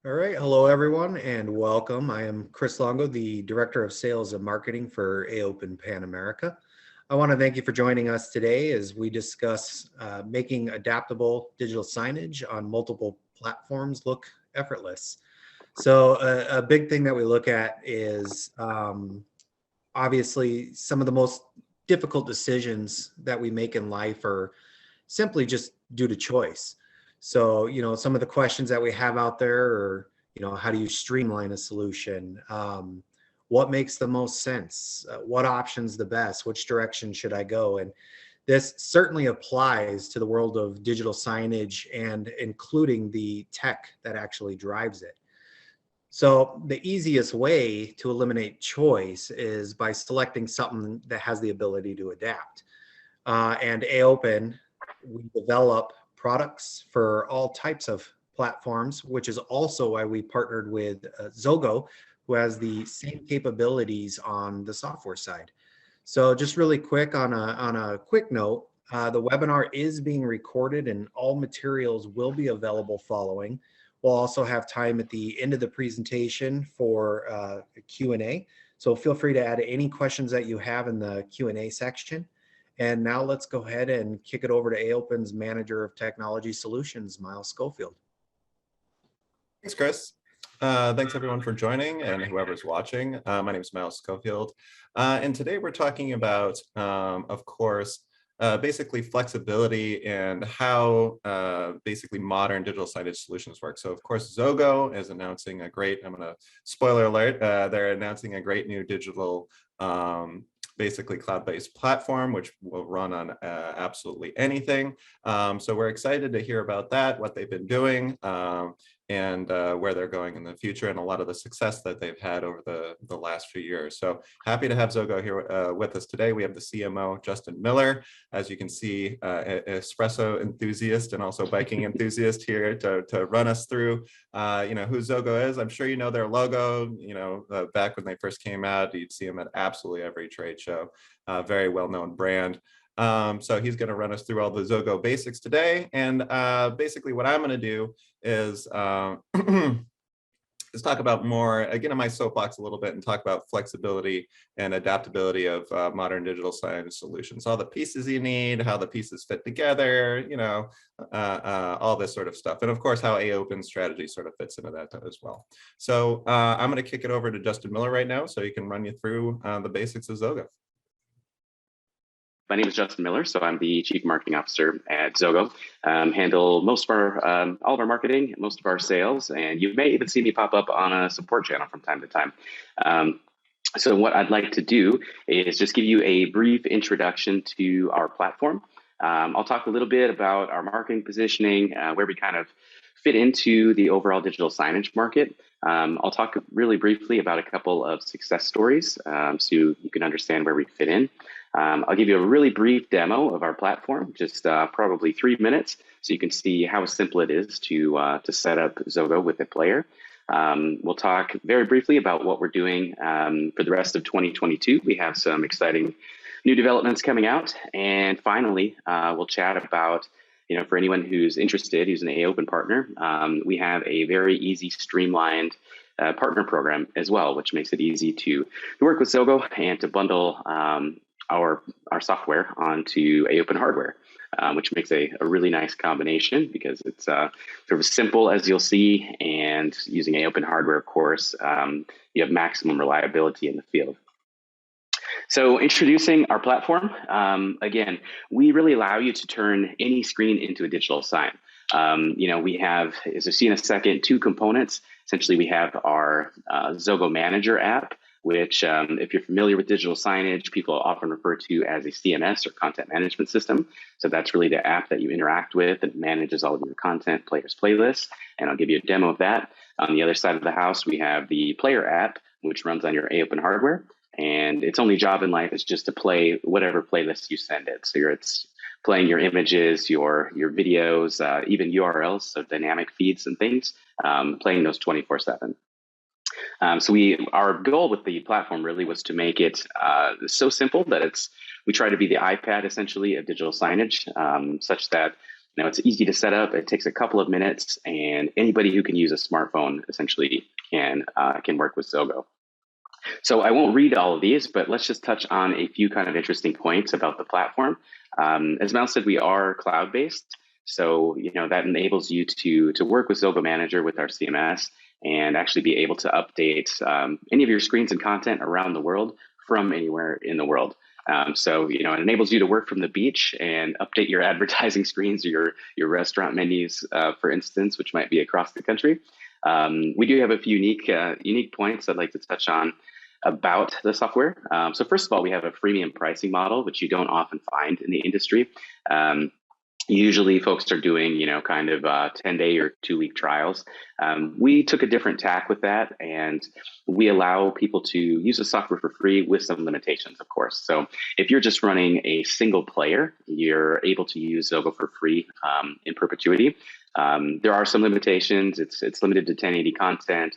All right. Hello, everyone, and welcome. I am Chris Longo, the Director of Sales and Marketing for AOPEN Pan America. I want to thank you for joining us today as we discuss making adaptable digital signage on multiple platforms look effortless. So a big thing that we look at is obviously some of the most difficult decisions that we make in life are simply just due to choice. So, some of the questions that we have out there are, how do you streamline a solution? What makes the most sense? What option's the best? Which direction should I go? And this certainly applies to the world of digital signage and including the tech that actually drives it. So the easiest way to eliminate choice is by selecting something that has the ability to adapt. And AOPEN, we develop products for all types of platforms, which is also why we partnered with XOGO, who has the same capabilities on the software side. So just really quick on a quick note, the webinar is being recorded and all materials will be available following. We'll also have time at the end of the presentation for a Q&A. So feel free to add any questions that you have in the Q&A section. And now let's go ahead and kick it over to AOPEN's Manager of Technology Solutions, Miles Schofield. Thanks, Chris. Thanks everyone for joining and whoever's watching. My name is Miles Schofield. And today we're talking about, of course, basically flexibility and how basically modern digital signage solutions work. So of course, XOGO is announcing a great, I'm gonna spoiler alert, they're announcing a great new digital basically cloud-based platform, which will run on absolutely anything. So we're excited to hear about that, what they've been doing, and where they're going in the future, and a lot of the success that they've had over the last few years. So happy to have XOGO here with us today. We have the CMO, Justin Miller, as you can see, espresso enthusiast and also biking enthusiast here to run us through, who XOGO is. I'm sure you know their logo. Back when they first came out, you'd see them at absolutely every trade show. Very well-known brand. So he's going to run us through all the XOGO basics today. And basically what I'm going to do is is talk about more, get on my soapbox a little bit and talk about flexibility and adaptability of modern digital signage solutions. All the pieces you need, how the pieces fit together, all this sort of stuff. And of course, how AOPEN strategy sort of fits into that as well. So I'm going to kick it over to Justin Miller right now so he can run you through the basics of XOGO. My name is Justin Miller, so I'm the Chief Marketing Officer at XOGO. Handle most of our, all of our marketing, most of our sales, and you may even see me pop up on a support channel from time to time. So what I'd like to do is just give you a brief introduction to our platform. I'll talk a little bit about our marketing positioning, where we kind of fit into the overall digital signage market. I'll talk really briefly about a couple of success stories so you can understand where we fit in. I'll give you a really brief demo of our platform, just probably 3 minutes, so you can see how simple it is to set up XOGO with a player. We'll talk very briefly about what we're doing for the rest of 2022. We have some exciting new developments coming out. And finally, we'll chat about, for anyone who's interested, who's an AOPEN partner, we have a very easy, streamlined partner program as well, which makes it easy to work with XOGO and to bundle our software onto AOPEN hardware, which makes a really nice combination because it's sort of as simple as you'll see, and using AOPEN hardware, of course, you have maximum reliability in the field. So introducing our platform, again, we really allow you to turn any screen into a digital sign. We have, as you'll see in a second, 2 components. Essentially, we have our XOGO Manager app, which if you're familiar with digital signage, people often refer to as a CMS or content management system. So that's really the app that you interact with and manages all of your content, players, playlists. And I'll give you a demo of that. On the other side of the house, we have the player app, which runs on your AOPEN hardware. And its only job in life is just to play whatever playlist you send it. So it's playing your images, your videos, even URLs, so dynamic feeds and things, playing those 24/7. So our goal with the platform really was to make it so simple that we try to be the iPad essentially of digital signage, such that Now, it's easy to set up. It takes a couple of minutes, and anybody who can use a smartphone essentially can work with XOGO. So I won't read all of these, but let's just touch on a few kind of interesting points about the platform. As Mel said, we are cloud-based. So, that enables you to work with XOGO Manager with our CMS and actually be able to update any of your screens and content around the world from anywhere in the world. So, it enables you to work from the beach and update your advertising screens or your restaurant menus, for instance, which might be across the country. We do have a few unique points I'd like to touch on about the software. So first of all, we have a freemium pricing model, which you don't often find in the industry. Usually folks are doing, kind of 10-day or 2-week trials. We took a different tack with that, and we allow people to use the software for free with some limitations, of course. So if you're just running a single player, you're able to use XOGO for free in perpetuity. There are some limitations. It's limited to 1080 content.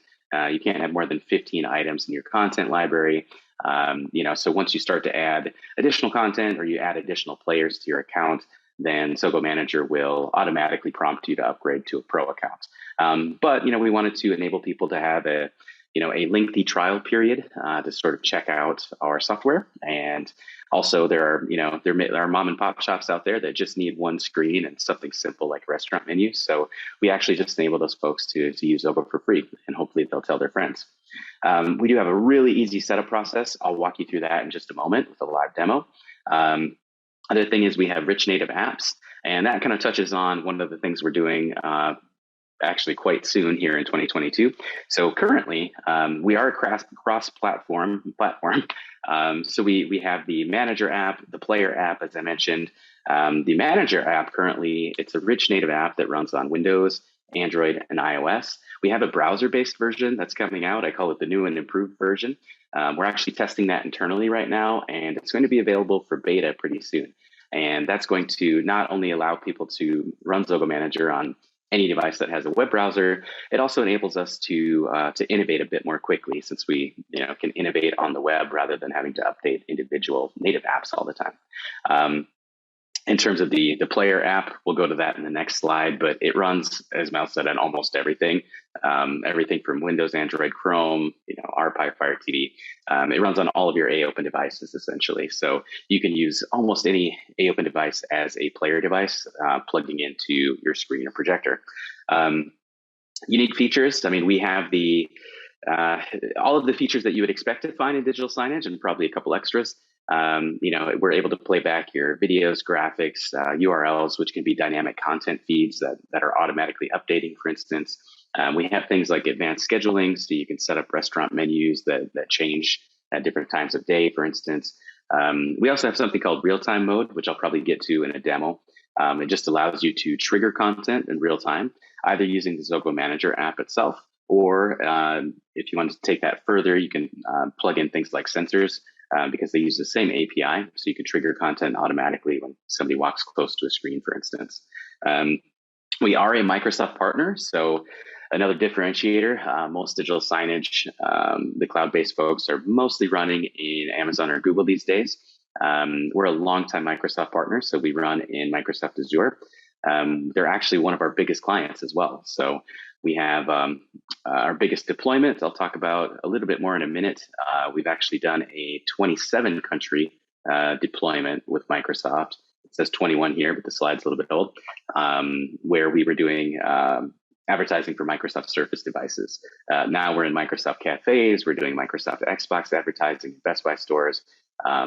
You can't have more than 15 items in your content library. So once you start to add additional content or you add additional players to your account, then XOGO Manager will automatically prompt you to upgrade to a pro account. But we wanted to enable people to have a lengthy trial period to sort of check out our software. And also there are mom and pop shops out there that just need one screen and something simple like restaurant menus. So we actually just enable those folks to use XOGO for free, and hopefully they'll tell their friends. We do have a really easy setup process. I'll walk you through that in just a moment with a live demo. Other thing is we have rich native apps, and that kind of touches on one of the things we're doing actually quite soon here in 2022. So currently, we are a cross-platform platform. So we have the Manager app, the Player app, as I mentioned. The Manager app currently, it's a rich native app that runs on Windows, Android, and iOS. We have a browser-based version that's coming out. I call it the new and improved version. We're actually testing that internally right now, and it's going to be available for beta pretty soon. And that's going to not only allow people to run XOGO Manager on any device that has a web browser, it also enables us to innovate a bit more quickly, since we can innovate on the web rather than having to update individual native apps all the time. In terms of the Player app, we'll go to that in the next slide, but it runs, as Mel said, on almost everything, everything from Windows, Android, Chrome, RPi, Fire TV. It runs on all of your AOPEN devices, essentially. So you can use almost any AOPEN device as a player device, plugging into your screen or projector. Unique features, we have all of the features that you would expect to find in digital signage, and probably a couple extras. We're able to play back your videos, graphics, URLs, which can be dynamic content feeds that are automatically updating, for instance. We have things like advanced scheduling, so you can set up restaurant menus that change at different times of day, for instance. We also have something called real-time mode, which I'll probably get to in a demo. It just allows you to trigger content in real time, either using the XOGO Manager app itself, or if you want to take that further, you can plug in things like sensors, because they use the same API, so you can trigger content automatically when somebody walks close to a screen, for instance. We are a Microsoft partner, so another differentiator. Most digital signage, the cloud-based folks, are mostly running in Amazon or Google these days. We're a longtime Microsoft partner, so we run in Microsoft Azure. They're actually one of our biggest clients as well. So we have our biggest deployment I'll talk about a little bit more in a minute. We've actually done a 27 country deployment with Microsoft. It says 21 here, but the slide's a little bit old, where we were doing advertising for Microsoft Surface devices. Now we're in Microsoft cafes. We're doing Microsoft Xbox advertising, Best Buy stores.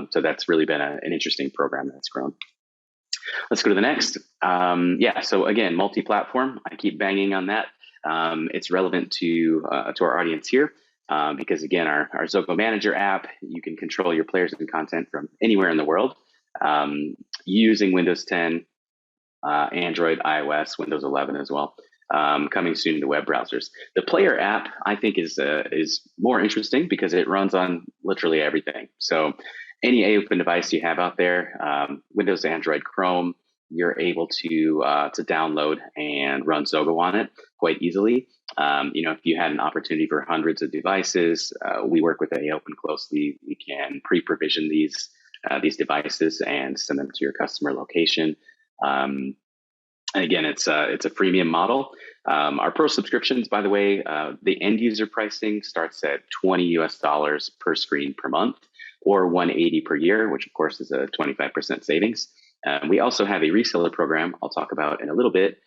So that's really been an interesting program that's grown. Let's go to the next. So again, multi-platform. I keep banging on that. It's relevant to our audience here because, again, our XOGO Manager app, you can control your players and content from anywhere in the world using Windows 10, Android, iOS, Windows 11 as well. Coming soon to web browsers. The Player app, I think, is more interesting because it runs on literally everything. So any AOPEN device you have out there, Windows, Android, Chrome, you're able to download and run XOGO on it quite easily. If you had an opportunity for hundreds of devices, we work with AOPEN closely. We can pre-provision these devices and send them to your customer location. And again, it's a freemium model. Our pro subscriptions, by the way, the end user pricing starts at $20 per screen per month, or $180 per year, which of course is a 25% savings. We also have a reseller program I'll talk about in a little bit,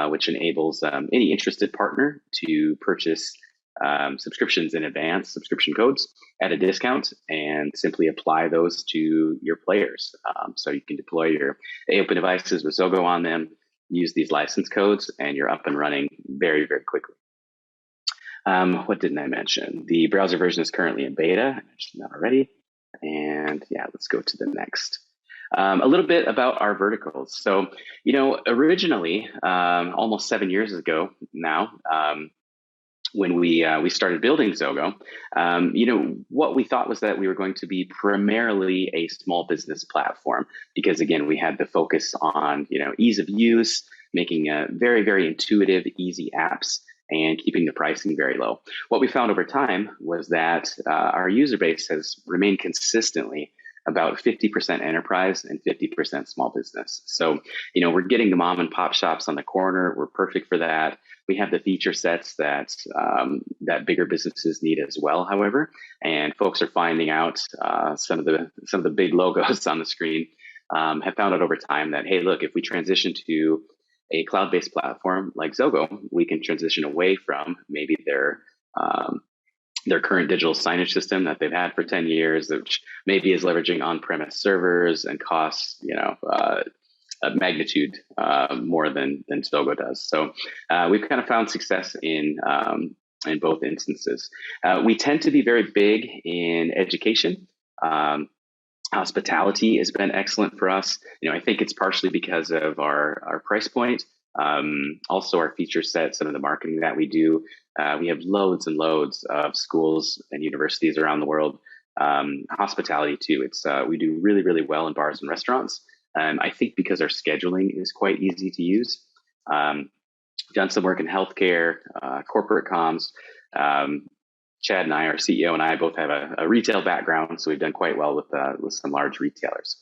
which enables any interested partner to purchase subscriptions in advance, subscription codes at a discount, and simply apply those to your players. So you can deploy your AOPEN devices with XOGO on them, use these license codes, and you're up and running very, very quickly. What didn't I mention? The browser version is currently in beta. I mentioned that already. And yeah, let's go to the next. A little bit about our verticals. So, originally, almost 7 years ago now, when we started building XOGO, what we thought was that we were going to be primarily a small business platform, because again, we had the focus on ease of use, making very, very intuitive, easy apps, and keeping the pricing very low. What we found over time was that our user base has remained consistently about 50% enterprise and 50% small business. So, we're getting the mom and pop shops on the corner. We're perfect for that. We have the feature sets that that bigger businesses need as well, however, and folks are finding out some of the big logos on the screen have found out over time that, hey, look, if we transition to a cloud-based platform like XOGO, we can transition away from maybe their current digital signage system that they've had for 10 years, which maybe is leveraging on-premise servers and costs, a magnitude more than XOGO does. So we've kind of found success in both instances. We tend to be very big in education. Hospitality has been excellent for us. I think it's partially because of our price point. Also our feature set, some of the marketing that we do. We have loads and loads of schools and universities around the world. Hospitality too. We do really, really well in bars and restaurants. I think because our scheduling is quite easy to use. Done some work in healthcare, corporate comms. Chad and I, our CEO and I, both have a retail background, so we've done quite well with some large retailers.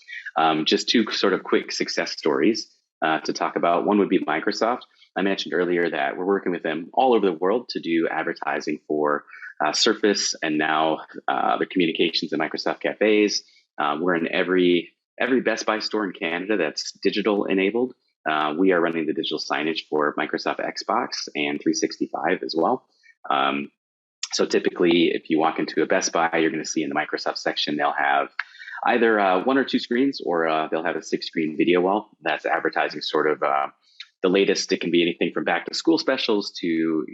Just two sort of quick success stories to talk about. One would be Microsoft. I mentioned earlier that we're working with them all over the world to do advertising for Surface and now the communications and Microsoft cafes. We're in every Best Buy store in Canada that's digital enabled. We are running the digital signage for Microsoft Xbox and 365 as well. So typically, if you walk into a Best Buy, you're going to see in the Microsoft section, they'll have either 1 or 2 screens, or they'll have a 6-screen video wall that's advertising sort of the latest. It can be anything from back to school specials to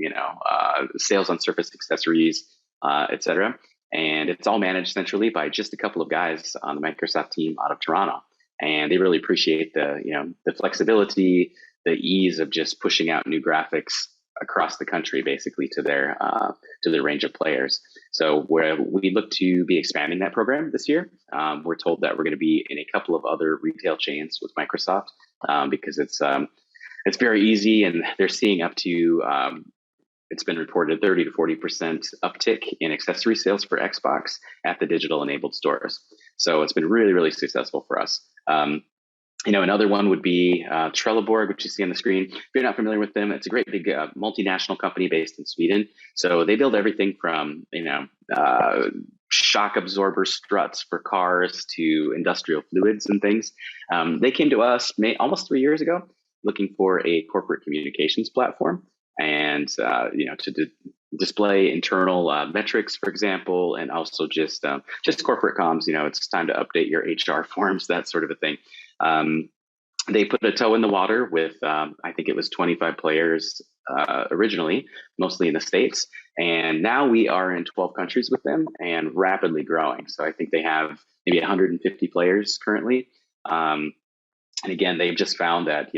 sales on Surface accessories, etc. And it's all managed centrally by just a couple of guys on the Microsoft team out of Toronto. And they really appreciate the flexibility, the ease of just pushing out new graphics across the country, basically to their range of players. So we look to be expanding that program this year. We're told that we're going to be in a couple of other retail chains with Microsoft because it's very easy, and they're seeing up to it's been reported 30 to 40% uptick in accessory sales for Xbox at the digital enabled stores. So it's been really, really successful for us. Another one would be Trelleborg, which you see on the screen. If you're not familiar with them, it's a great big multinational company based in Sweden. So they build everything from shock absorber struts for cars to industrial fluids and things. They came to us almost 3 years ago looking for a corporate communications platform and to display internal metrics, for example, and also just corporate comms. It's time to update your HR forms, that sort of a thing. They put a toe in the water with, I think it was 25 players originally, mostly in the States. And now we are in 12 countries with them and rapidly growing. So I think they have maybe 150 players currently. And again, they've just found that,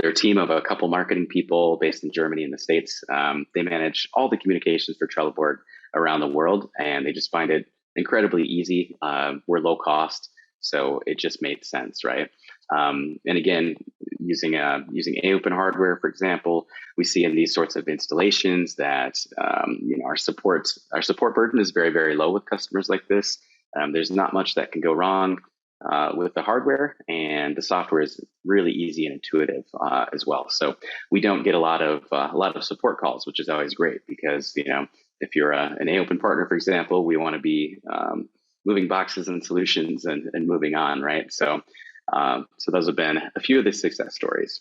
they're a team of a couple marketing people based in Germany and the States. They manage all the communications for Trelleborg around the world, and they just find it incredibly easy. We're low cost. So it just made sense, right? And again, using AOPEN hardware, for example, we see in these sorts of installations that our support burden is very, very low with customers like this. There's not much that can go wrong. with the hardware, and the software is really easy and intuitive as well. So we don't get a lot of support calls, which is always great, because if you're an AOPEN partner, for example, we want to be moving boxes and solutions and moving on, right? So those have been a few of the success stories.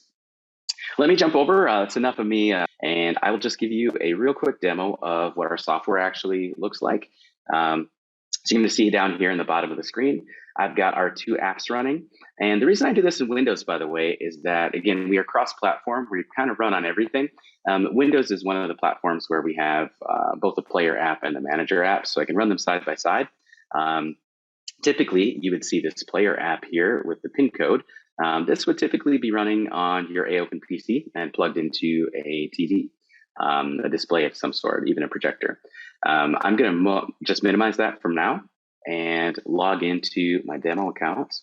Let me jump over. That's enough of me, and I will just give you a real quick demo of what our software actually looks like. So you're going to see down here in the bottom of the screen, I've got our 2 apps running. And the reason I do this in Windows, by the way, is that, again, we are cross-platform. We kind of run on everything. Windows is one of the platforms where we have both the player app and the manager app, so I can run them side by side. Typically, you would see this player app here with the pin code. This would typically be running on your AOPEN PC and plugged into a TV, a display of some sort, even a projector. I'm going to just minimize that from now and log into my demo account.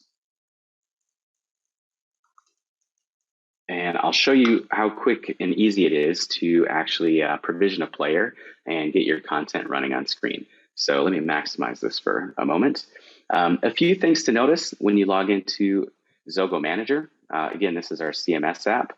And I'll show you how quick and easy it is to actually provision a player and get your content running on screen. So let me maximize this for a moment. A few things to notice when you log into XOGO Manager. Again, this is our CMS app.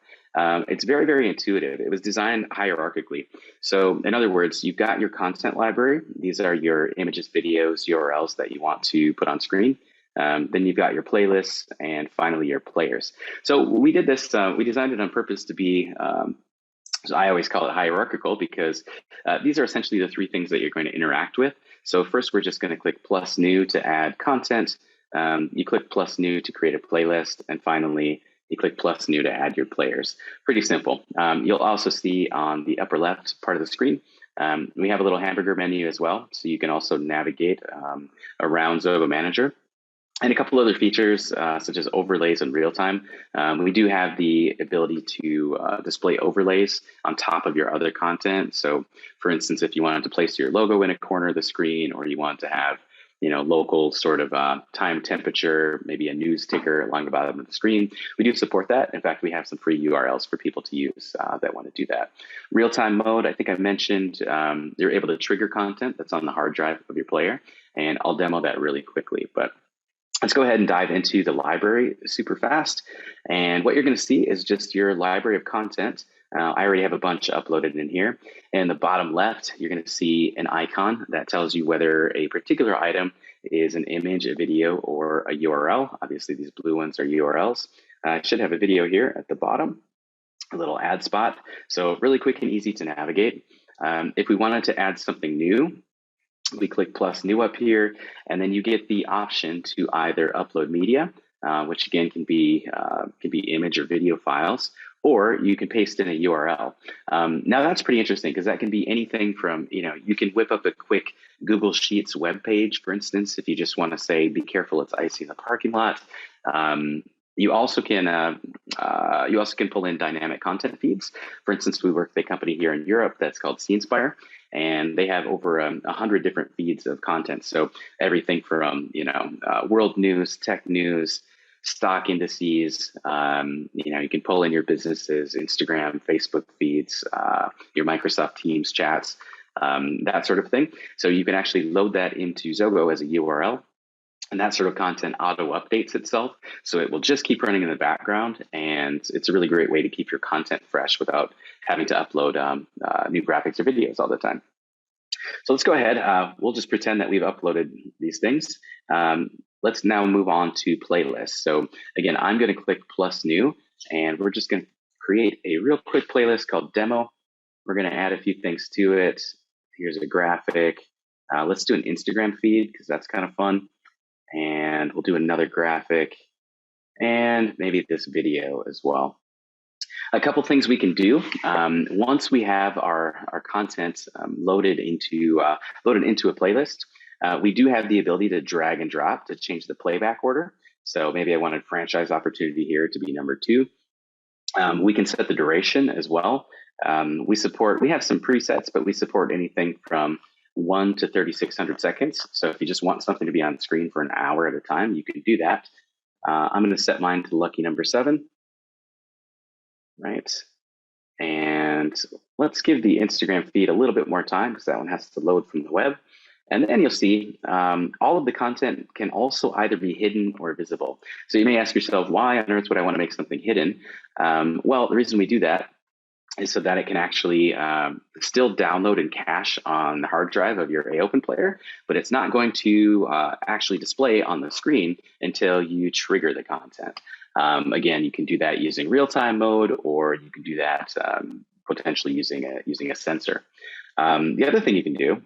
It's very, very intuitive. It was designed hierarchically. So in other words, you've got your content library. These are your images, videos, URLs that you want to put on screen. Then you've got your playlists, and finally your players. So we did this, we designed it on purpose to be, so I always call it hierarchical, because these are essentially the 3 things that you're going to interact with. So first, we're just going to click plus new to add content. You click plus new to create a playlist. And finally, you click plus new to add your players. Pretty simple. You'll also see on the upper left part of the screen, we have a little hamburger menu as well. So you can also navigate around XOGO Manager. And a couple other features, such as overlays in real time. We do have the ability to display overlays on top of your other content. So for instance, if you wanted to place your logo in a corner of the screen, or you want to have local sort of time, temperature, maybe a news ticker along the bottom of the screen, we do support that. In fact, we have some free URLs for people to use that want to do that. Real-time mode, I think I mentioned, you're able to trigger content that's on the hard drive of your player, and I'll demo that really quickly. But let's go ahead and dive into the library super fast. And what you're going to see is just your library of content. I already have a bunch uploaded in here. In the bottom left, you're going to see an icon that tells you whether a particular item is an image, a video, or a URL. Obviously, these blue ones are URLs. I should have a video here at the bottom, a little ad spot. So really quick and easy to navigate. If we wanted to add something new, we click plus new up here, and then you get the option to either upload media, which again can be image or video files, or you can paste in a URL. Now that's pretty interesting, because that can be anything from, you can whip up a quick Google Sheets web page, for instance, if you just want to say, be careful, it's icy in the parking lot. You also can pull in dynamic content feeds. For instance, we work with a company here in Europe that's called Inspire, and they have over 100 different feeds of content. So everything from world news, tech news, stock indices. You can pull in your businesses, Instagram, Facebook feeds, your Microsoft Teams chats, that sort of thing. So you can actually load that into XOGO as a URL. And that sort of content auto updates itself. So it will just keep running in the background. And it's a really great way to keep your content fresh without having to upload new graphics or videos all the time. So let's go ahead. We'll just pretend that we've uploaded these things. Let's now move on to playlists. So again, I'm going to click plus new, and we're just going to create a real quick playlist called demo. We're going to add a few things to it. Here's a graphic. Let's do an Instagram feed, because that's kind of fun. And we'll do another graphic and maybe this video as well. A couple things we can do once we have our content loaded into a playlist. We do have the ability to drag and drop to change the playback order. So maybe I wanted franchise opportunity here to be number 2. We can set the duration as well. We have some presets, but we support anything from 1 to 3,600 seconds. So if you just want something to be on screen for an hour at a time, you can do that. I'm going to set mine to lucky number 7. Right. And let's give the Instagram feed a little bit more time, because that one has to load from the web. And then you'll see all of the content can also either be hidden or visible. So you may ask yourself, why on earth would I want to make something hidden? Well, the reason we do that is so that it can actually still download and cache on the hard drive of your AOPEN player, but it's not going to actually display on the screen until you trigger the content. Again, you can do that using real-time mode, or you can do that potentially using a sensor. The other thing you can do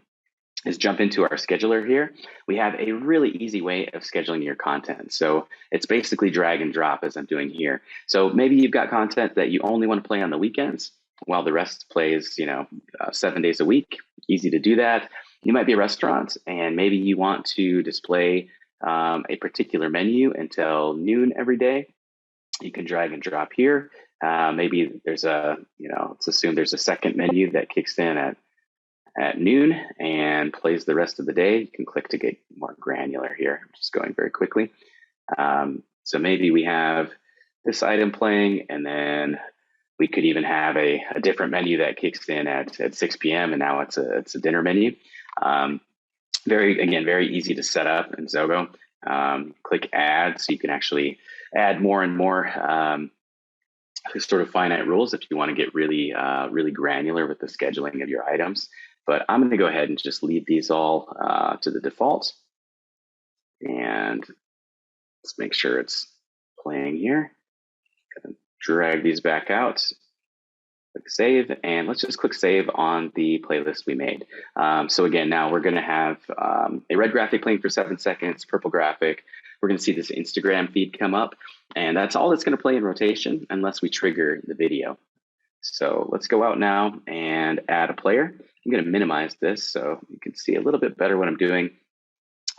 is jump into our scheduler here. We have a really easy way of scheduling your content. So it's basically drag and drop, as I'm doing here. So maybe you've got content that you only want to play on the weekends, while the rest plays, 7 days a week. Easy to do that. You might be a restaurant, and maybe you want to display a particular menu until noon every day. You can drag and drop here. Maybe there's let's assume there's a second menu that kicks in at noon and plays the rest of the day. You can click to get more granular here. I'm just going very quickly. So maybe we have this item playing, and then we could even have a different menu that kicks in at 6 p.m. and now it's a dinner menu. Very easy to set up in XOGO. Click add, so you can actually add more and more sort of finite rules if you want to get really granular with the scheduling of your items. But I'm going to go ahead and just leave these all to the default. And let's make sure it's playing here. Drag these back out. Click save, and let's just click save on the playlist we made. So again, now we're going to have a red graphic playing for 7 seconds, purple graphic. We're going to see this Instagram feed come up, and that's all that's going to play in rotation unless we trigger the video. So let's go out now and add a player. I'm going to minimize this so you can see a little bit better what I'm doing.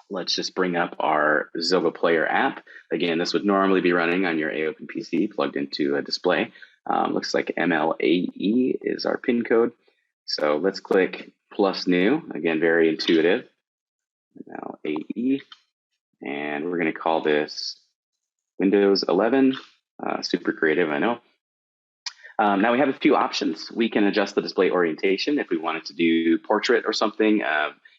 Let's just bring up our XOGO player app. Again, this would normally be running on your AOPEN PC plugged into a display. Looks like MLAE is our pin code. So let's click plus new. Again, very intuitive. MLAE. And we're going to call this Windows 11. Super creative, I know. Now we have a few options. We can adjust the display orientation if we wanted to do portrait or something.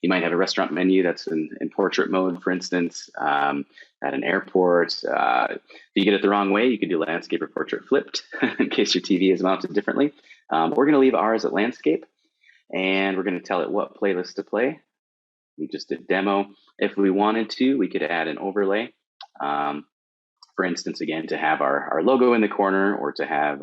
You might have a restaurant menu that's in portrait mode, for instance, at an airport. If you get it the wrong way, you can do landscape or portrait flipped in case your TV is mounted differently. We're going to leave ours at landscape, and we're going to tell it what playlist to play. We just did demo. If we wanted to, we could add an overlay. For instance, again, to have our logo in the corner, or to have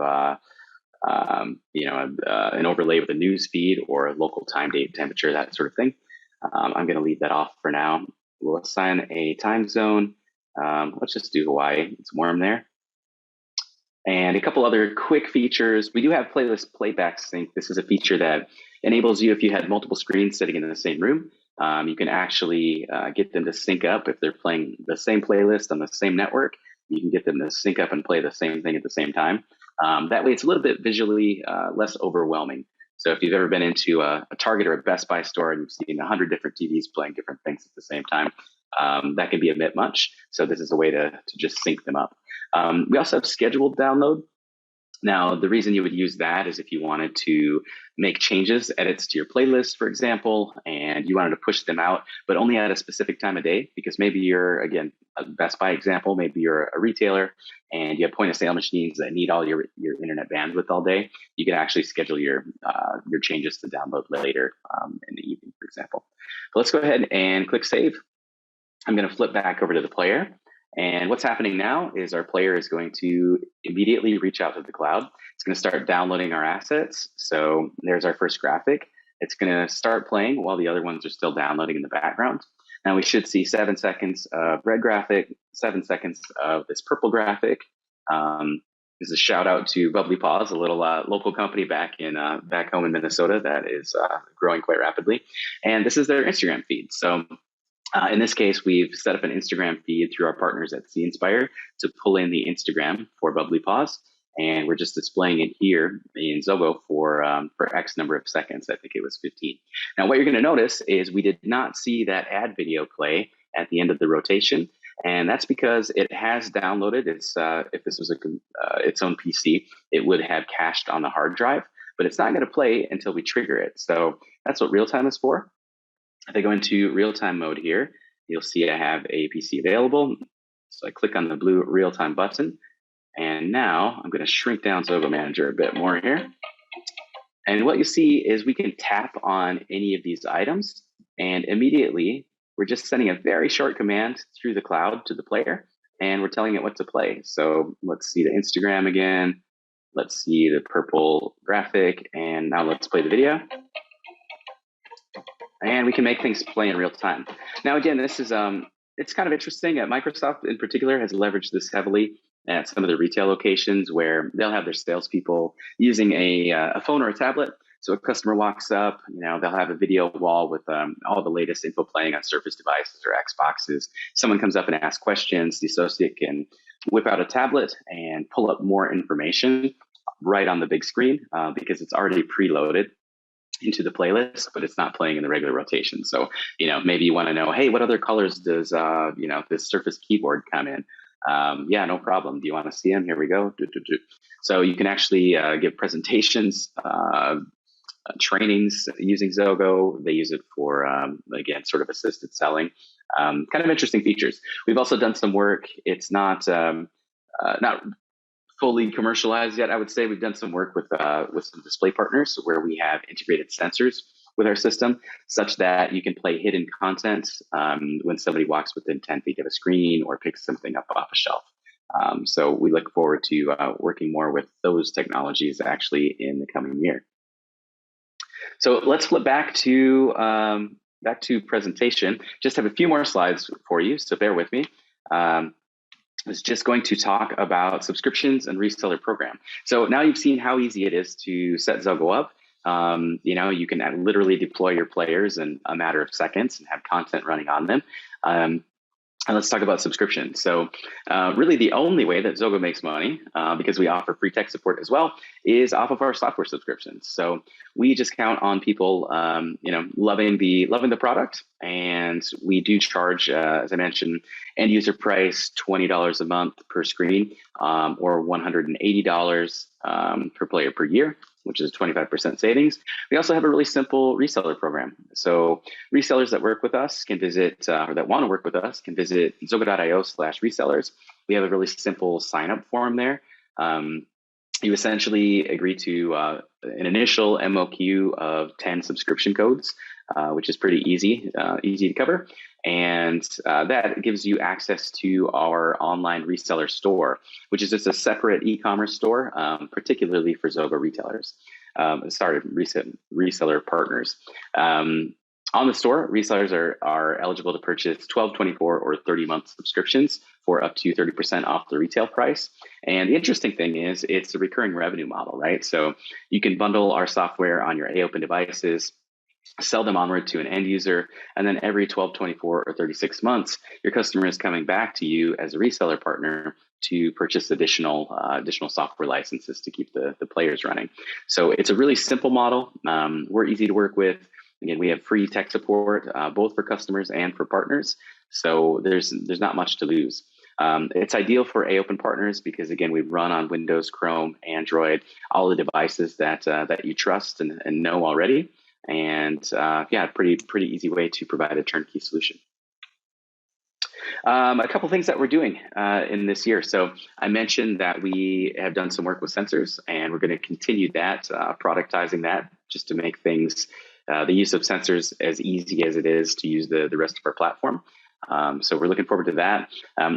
an overlay with a news feed or a local time, date, temperature, that sort of thing. I'm going to leave that off for now. We'll assign a time zone. Let's just do Hawaii. It's warm there. And a couple other quick features. We do have playlist playback sync. This is a feature that enables you, if you had multiple screens sitting in the same room, you can actually get them to sync up. If they're playing the same playlist on the same network, you can get them to sync up and play the same thing at the same time. That way it's a little bit visually less overwhelming. So if you've ever been into a Target or a Best Buy store and you've seen 100 different TVs playing different things at the same time, that can be a bit much. So this is a way to just sync them up. We also have scheduled download. Now, the reason you would use that is if you wanted to make changes, edits to your playlist, for example, and you wanted to push them out, but only at a specific time of day, because maybe you're, again, a Best Buy example, maybe you're a retailer and you have point of sale machines that need all your internet bandwidth all day. You can actually schedule your changes to download later in the evening, for example. But let's go ahead and click save. I'm going to flip back over to the player. And what's happening now is our player is going to immediately reach out to the cloud. It's going to start downloading our assets. So there's our first graphic. It's going to start playing while the other ones are still downloading in the background. Now we should see 7 seconds of red graphic, 7 seconds of this purple graphic. This is a shout out to Bubbly Paws, a little local company back home in Minnesota that is growing quite rapidly. And this is their Instagram feed. So in this case, we've set up an Instagram feed through our partners at C-Inspire to pull in the Instagram for Bubbly Paws. And we're just displaying it here in XOGO for X number of seconds. I think it was 15. Now, what you're going to notice is we did not see that ad video play at the end of the rotation. And that's because it has downloaded. If this was its own PC, it would have cached on the hard drive, but it's not going to play until we trigger it. So that's what real time is for. If I go into real-time mode here, you'll see I have APC available. So I click on the blue real-time button. And now I'm going to shrink down XOGO Manager a bit more here. And what you see is we can tap on any of these items, and immediately we're just sending a very short command through the cloud to the player, and we're telling it what to play. So let's see the Instagram again. Let's see the purple graphic, and now let's play the video. And we can make things play in real time. Now, again, this is it's kind of interesting. Microsoft in particular has leveraged this heavily at some of the retail locations where they'll have their salespeople using a phone or a tablet. So a customer walks up, they'll have a video wall with all the latest info playing on Surface devices or Xboxes. Someone comes up and asks questions. The associate can whip out a tablet and pull up more information right on the big screen because it's already preloaded into the playlist, but it's not playing in the regular rotation. So, maybe you want to know, hey, what other colors does, this Surface keyboard come in? Yeah, no problem. Do you want to see them? Here we go. So you can actually give presentations, trainings using XOGO. They use it for, again, sort of assisted selling. Kind of interesting features. We've also done some work. It's not fully commercialized yet. I would say we've done some work with some display partners where we have integrated sensors with our system, such that you can play hidden content when somebody walks within 10 feet of a screen or picks something up off a shelf. So we look forward to working more with those technologies actually in the coming year. So let's flip back to presentation. Just have a few more slides for you, so bear with me. I was just going to talk about subscriptions and reseller program. So now you've seen how easy it is to set XOGO up. You can literally deploy your players in a matter of seconds and have content running on them. And let's talk about subscription. So really the only way that XOGO makes money, because we offer free tech support as well, is off of our software subscriptions. So we just count on people, loving the product. And we do charge, as I mentioned, end user price, $20 a month per screen, or $180 per player per year, which is 25% savings. We also have a really simple reseller program. So resellers that work with us can visit, or that want to work with us can visit xogo.io/resellers. We have a really simple sign-up form there. You essentially agree to an initial MOQ of 10 subscription codes, which is pretty easy to cover. And that gives you access to our online reseller store, which is just a separate e-commerce store, particularly for XOGO retailers. Reseller partners. On the store, resellers are eligible to purchase 12, 24, or 30-month subscriptions for up to 30% off the retail price. And the interesting thing is it's a recurring revenue model, right? So you can bundle our software on your AOPEN devices, sell them onward to an end user, and then every 12, 24, or 36 months, your customer is coming back to you as a reseller partner to purchase additional software licenses to keep the players running. So it's a really simple model. We're easy to work with. Again, we have free tech support, both for customers and for partners. So there's not much to lose. It's ideal for AOPEN partners because, again, we run on Windows, Chrome, Android, all the devices that you trust and know already. And pretty easy way to provide a turnkey solution. A couple things that we're doing in this year. So I mentioned that we have done some work with sensors, and we're going to continue that, productizing that just to make things, the use of sensors as easy as it is to use the rest of our platform. So we're looking forward to that.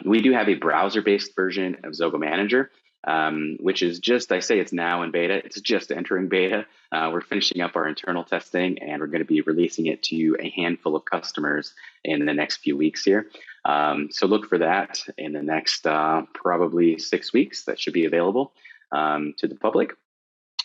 We do have a browser-based version of XOGO Manager, which is it's now in beta. It's just entering beta. We're finishing up our internal testing, and we're going to be releasing it to a handful of customers in the next few weeks here. So look for that in the next probably 6 weeks. That should be available to the public.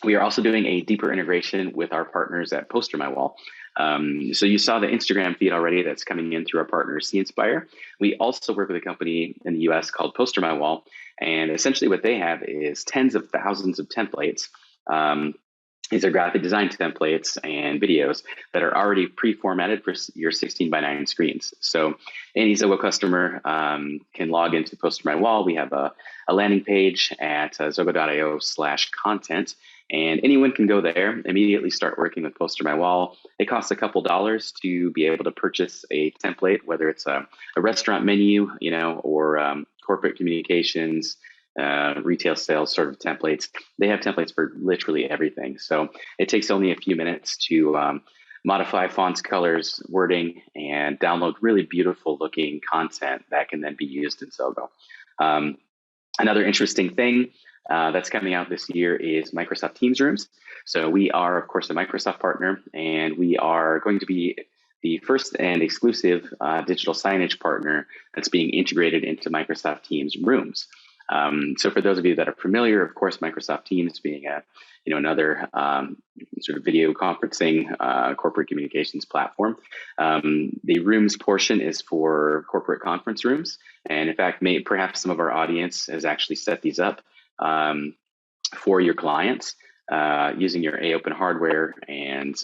We are also doing a deeper integration with our partners at Poster My Wall. So you saw the Instagram feed already that's coming in through our partner, C-Inspire. We also work with a company in the US called Poster My Wall. And essentially what they have is tens of thousands of templates. These are graphic design templates and videos that are already pre-formatted for your 16:9 screens. So any XOGO customer can log into Poster My Wall. We have a landing page at xogo.io/content. And anyone can go there, immediately start working with Poster My Wall. It costs a couple dollars to be able to purchase a template, whether it's a restaurant menu, or corporate communications, retail sales sort of templates. They have templates for literally everything. So it takes only a few minutes to modify fonts, colors, wording, and download really beautiful looking content that can then be used in XOGO. Another interesting thing that's coming out this year is Microsoft Teams Rooms. So we are, of course, a Microsoft partner, and we are going to be the first and exclusive digital signage partner that's being integrated into Microsoft Teams Rooms. So for those of you that are familiar, of course, Microsoft Teams being another sort of video conferencing corporate communications platform. The rooms portion is for corporate conference rooms. And in fact, perhaps some of our audience has actually set these up for your clients using your AOPEN hardware and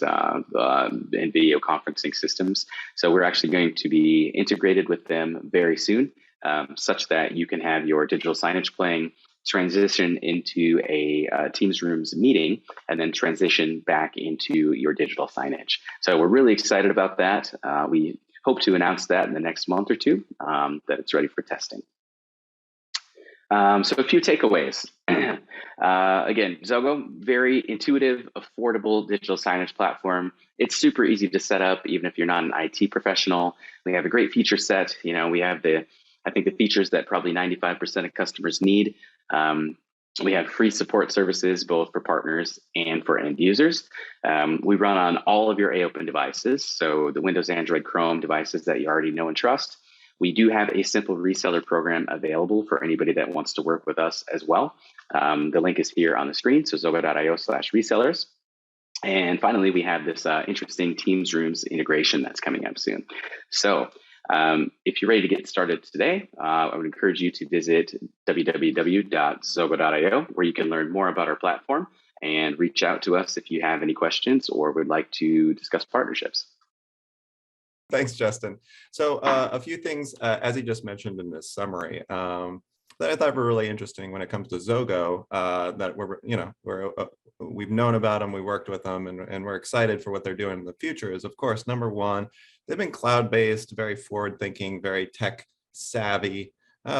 video conferencing systems. So we're actually going to be integrated with them very soon, such that you can have your digital signage playing, transition into a Teams Rooms meeting, and then transition back into your digital signage. So we're really excited about that. We hope to announce that in the next month or two, that it's ready for testing. So a few takeaways. Again, XOGO, very intuitive, affordable digital signage platform. It's super easy to set up, even if you're not an IT professional. We have a great feature set. We have I think the features that probably 95% of customers need. We have free support services, both for partners and for end users. We run on all of your AOPEN devices, so the Windows, Android, Chrome devices that you already know and trust. We do have a simple reseller program available for anybody that wants to work with us as well. The link is here on the screen, so xogo.io/resellers. And finally, we have this interesting Teams Rooms integration that's coming up soon. So if you're ready to get started today, I would encourage you to visit www.xogo.io, where you can learn more about our platform and reach out to us if you have any questions or would like to discuss partnerships. Thanks, Justin. So a few things, as he just mentioned in this summary, that I thought were really interesting when it comes to XOGO, that we've known about them, we worked with them, and we're excited for what they're doing in the future is, of course, number one, they've been cloud-based, very forward-thinking, very tech-savvy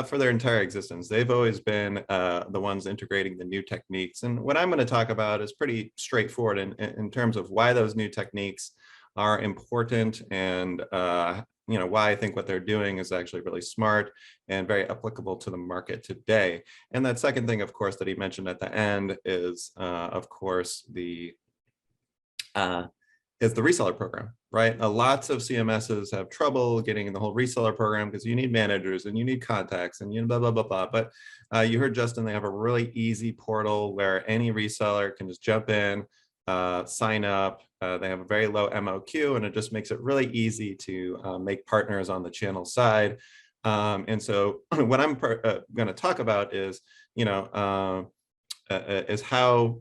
for their entire existence. They've always been the ones integrating the new techniques. And what I'm going to talk about is pretty straightforward in terms of why those new techniques are important and why I think what they're doing is actually really smart and very applicable to the market today. And that second thing, of course, that he mentioned at the end is, of course, the reseller program, right? Lots of CMSs have trouble getting the whole reseller program because you need managers and you need contacts and blah, blah, blah, blah. But you heard Justin, they have a really easy portal where any reseller can just jump in, sign up. They have a very low MOQ, and it just makes it really easy to make partners on the channel side. And so what I'm going to talk about is, is how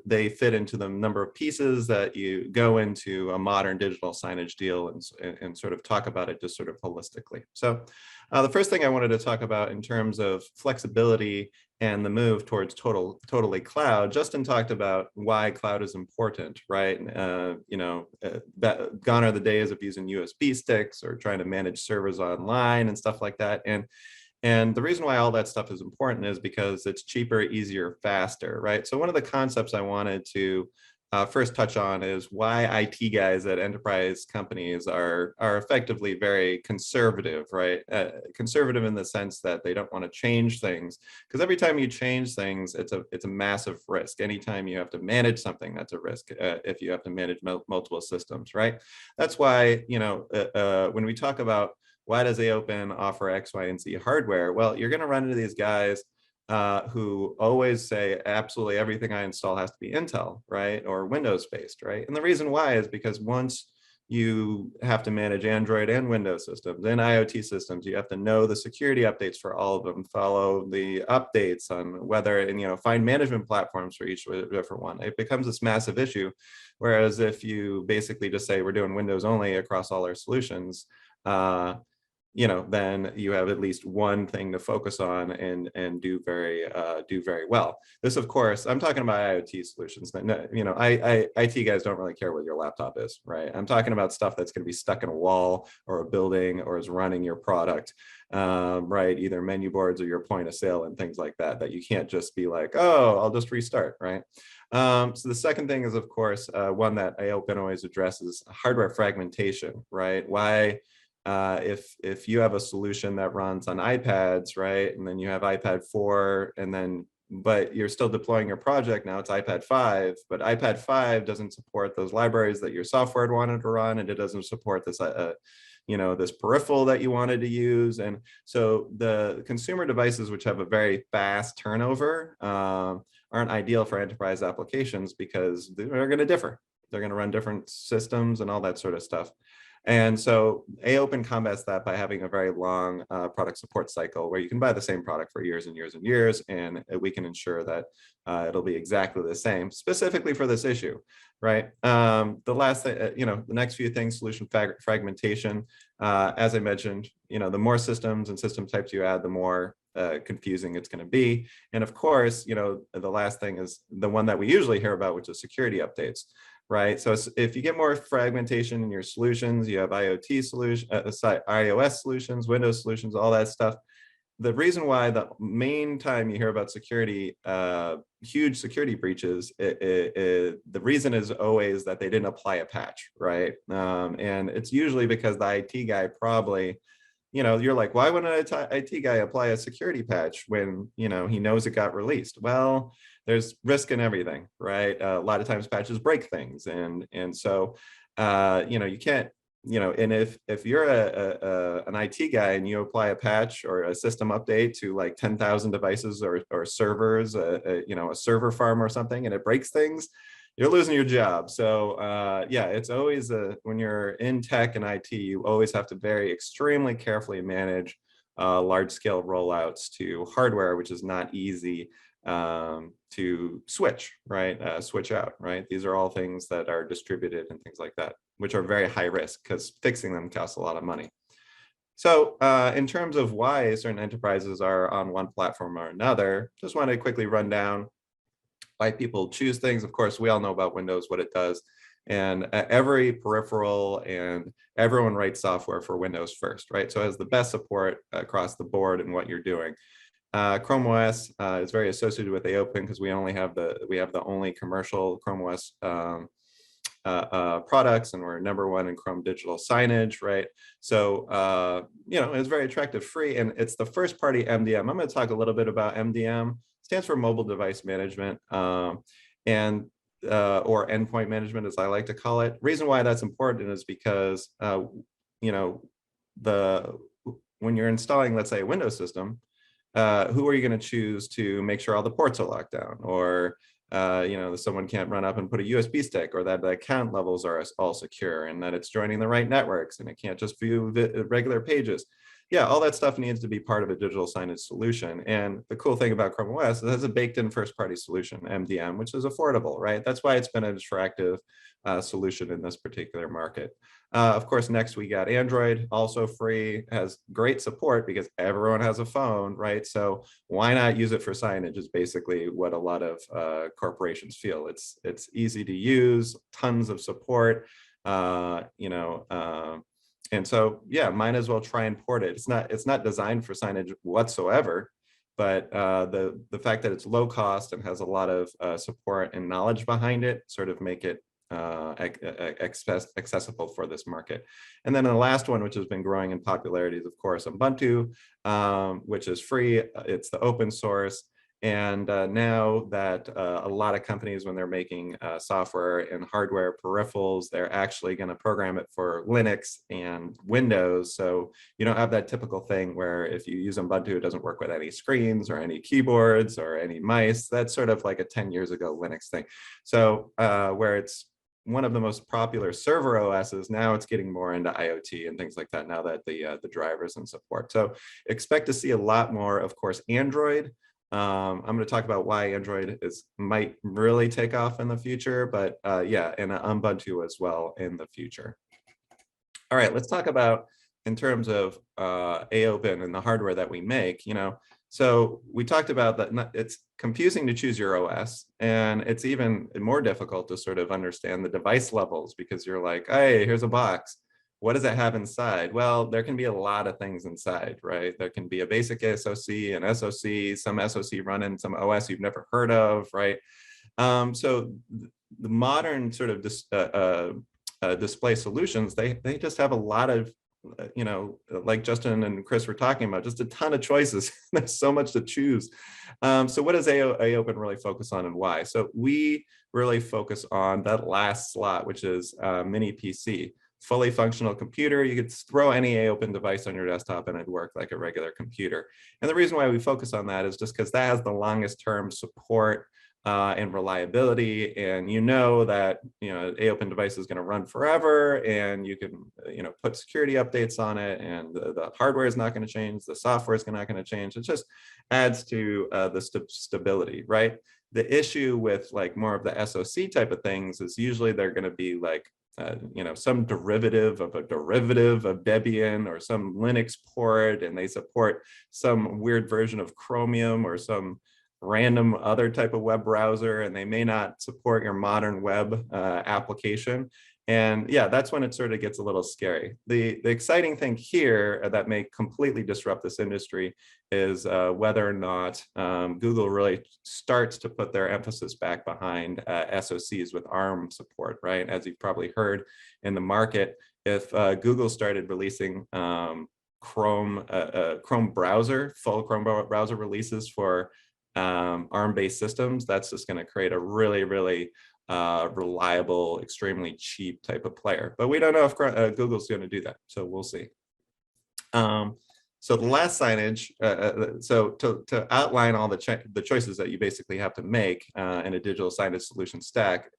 they fit into the number of pieces that you go into a modern digital signage deal, and sort of talk about it just sort of holistically. So the first thing I wanted to talk about in terms of flexibility and the move towards totally cloud, Justin talked about why cloud is important, right? That gone are the days of using USB sticks or trying to manage servers online and stuff like that. And the reason why all that stuff is important is because it's cheaper, easier, faster, right? So one of the concepts I wanted to first touch on is why IT guys at enterprise companies are effectively very conservative, right? Conservative in the sense that they don't want to change things, because every time you change things, it's a massive risk. Anytime you have to manage something, that's a risk. If you have to manage multiple systems, right? That's why when we talk about why does AOPEN offer X, Y, and Z hardware? Well, you're going to run into these guys who always say absolutely everything I install has to be Intel, right? Or Windows based, right? And the reason why is because once you have to manage Android and Windows systems and IoT systems, you have to know the security updates for all of them, follow the updates on whether, and find management platforms for each different one. It becomes this massive issue. Whereas if you basically just say we're doing Windows only across all our solutions, then you have at least one thing to focus on and do very well. This, of course, I'm talking about IoT solutions. IT guys don't really care what your laptop is, right? I'm talking about stuff that's going to be stuck in a wall or a building or is running your product, right? Either menu boards or your point of sale and things like that, that you can't just be like, oh, I'll just restart, right? So the second thing is, of course, one that AOPEN always addresses, hardware fragmentation, right? Why? If you have a solution that runs on iPads, right, and then you have iPad 4, but you're still deploying your project, now it's iPad 5, but iPad 5 doesn't support those libraries that your software wanted to run, and it doesn't support this, this peripheral that you wanted to use. And so the consumer devices, which have a very fast turnover, aren't ideal for enterprise applications because they're going to differ. They're going to run different systems and all that sort of stuff. And so AOPEN combats that by having a very long product support cycle where you can buy the same product for years and years and years, and we can ensure that it'll be exactly the same, specifically for this issue, right? The last thing, the next few things, solution fragmentation. As I mentioned, the more systems and system types you add, the more confusing it's going to be. And of course, the last thing is the one that we usually hear about, which is security updates. Right. So if you get more fragmentation in your solutions, you have IoT solutions, iOS solutions, Windows solutions, all that stuff. The reason why the main time you hear about security, huge security breaches, the reason is always that they didn't apply a patch, right? And it's usually because the IT guy probably, you're like, why wouldn't an IT guy apply a security patch when, he knows it got released? Well, there's risk in everything, right? A lot of times patches break things. And so, you can't, and if you're an IT guy and you apply a patch or a system update to like 10,000 devices or servers, a server farm or something, and it breaks things, you're losing your job. So it's always when you're in tech and IT, you always have to very extremely carefully manage large scale rollouts to hardware, which is not easy to switch, right? Switch out, right? These are all things that are distributed and things like that, which are very high risk because fixing them costs a lot of money. So in terms of why certain enterprises are on one platform or another, just want to quickly run down why people choose things. Of course, we all know about Windows, what it does. And every peripheral and everyone writes software for Windows first, right? So it has the best support across the board in what you're doing. Chrome OS is very associated with AOPEN because we have the only commercial Chrome OS products, and we're #1 in Chrome digital signage, right? So it's very attractive, free, and it's the first party MDM. I'm going to talk a little bit about MDM. It stands for mobile device management, or endpoint management, as I like to call it. Reason why that's important is because when you're installing, let's say, a Windows system, who are you going to choose to make sure all the ports are locked down, or someone can't run up and put a USB stick, or that the account levels are all secure, and that it's joining the right networks, and it can't just view regular pages. Yeah, all that stuff needs to be part of a digital signage solution. And the cool thing about Chrome OS is it has a baked-in first-party solution, MDM, which is affordable, right? That's why it's been an attractive solution in this particular market. Of course, next we got Android, also free, has great support because everyone has a phone, right? So why not use it for signage is basically what a lot of corporations feel. It's easy to use, tons of support, and so, yeah, might as well try and port it. It's not designed for signage whatsoever, but the fact that it's low cost and has a lot of support and knowledge behind it sort of make it accessible for this market. And then the last one, which has been growing in popularity, is of course Ubuntu, which is free. It's the open source. And now that a lot of companies, when they're making software and hardware peripherals, they're actually going to program it for Linux and Windows. So you don't have that typical thing where if you use Ubuntu, it doesn't work with any screens or any keyboards or any mice. That's sort of like a 10 years ago Linux thing. So where it's one of the most popular server OSs, now it's getting more into IoT and things like that now that the drivers and support. So expect to see a lot more, of course, Android. I'm going to talk about why Android might really take off in the future, but and Ubuntu as well in the future. All right, let's talk about in terms of AOPEN and the hardware that we make, so we talked about that it's confusing to choose your OS, and it's even more difficult to sort of understand the device levels, because you're like, hey, here's a box. What does it have inside? Well, there can be a lot of things inside, right? There can be a basic SoC, an SoC, some SoC running some OS you've never heard of, right? So the modern sort of display solutions, they just have a lot of, like Justin and Chris were talking about, just a ton of choices. There's so much to choose. So what does AOPEN really focus on, and why? So we really focus on that last slot, which is mini PC. Fully functional computer. You could throw any AOPEN device on your desktop and it'd work like a regular computer. And the reason why we focus on that is just because that has the longest term support and reliability, and that AOPEN device is going to run forever, and you can put security updates on it, and the hardware is not going to change, the software is not going to change. It just adds to the stability, right? The issue with like more of the SoC type of things is usually they're going to be like some derivative of a derivative of Debian or some Linux port, and they support some weird version of Chromium or some random other type of web browser, and they may not support your modern web application. And yeah, that's when it sort of gets a little scary. The exciting thing here that may completely disrupt this industry is whether or not Google really starts to put their emphasis back behind SoCs with ARM support, right? As you've probably heard in the market, if Google started releasing Chrome browser, full Chrome browser releases for ARM-based systems, that's just going to create a really, really reliable, extremely cheap type of player. But we don't know if Google's going to do that, so we'll see. So the last signage, so to outline all the choices that you basically have to make in a digital signage solution stack,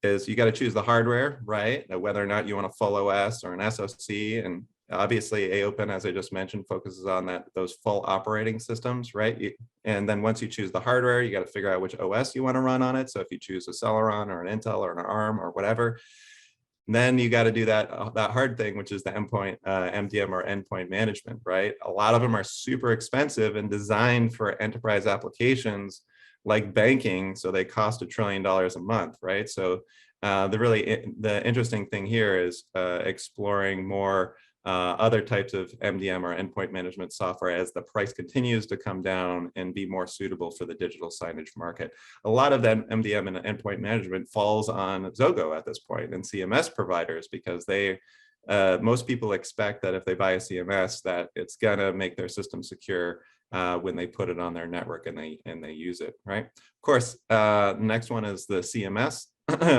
is you got to choose the hardware, right? Whether or not you want a full OS or an SoC, and obviously AOPEN, as I just mentioned, focuses on those full operating systems, right? And then once you choose the hardware, you got to figure out which OS you want to run on it. So if you choose a Celeron or an Intel or an ARM or whatever, then you got to do that hard thing, which is the endpoint MDM or endpoint management, right? A lot of them are super expensive and designed for enterprise applications like banking, so they cost $1 trillion a month, right? So the interesting thing here is exploring more other types of MDM or endpoint management software as the price continues to come down and be more suitable for the digital signage market. A lot of that MDM and endpoint management falls on XOGO at this point and CMS providers, because most people expect that if they buy a CMS that it's gonna make their system secure when they put it on their network and they use it, right? Of course, next one is the CMS,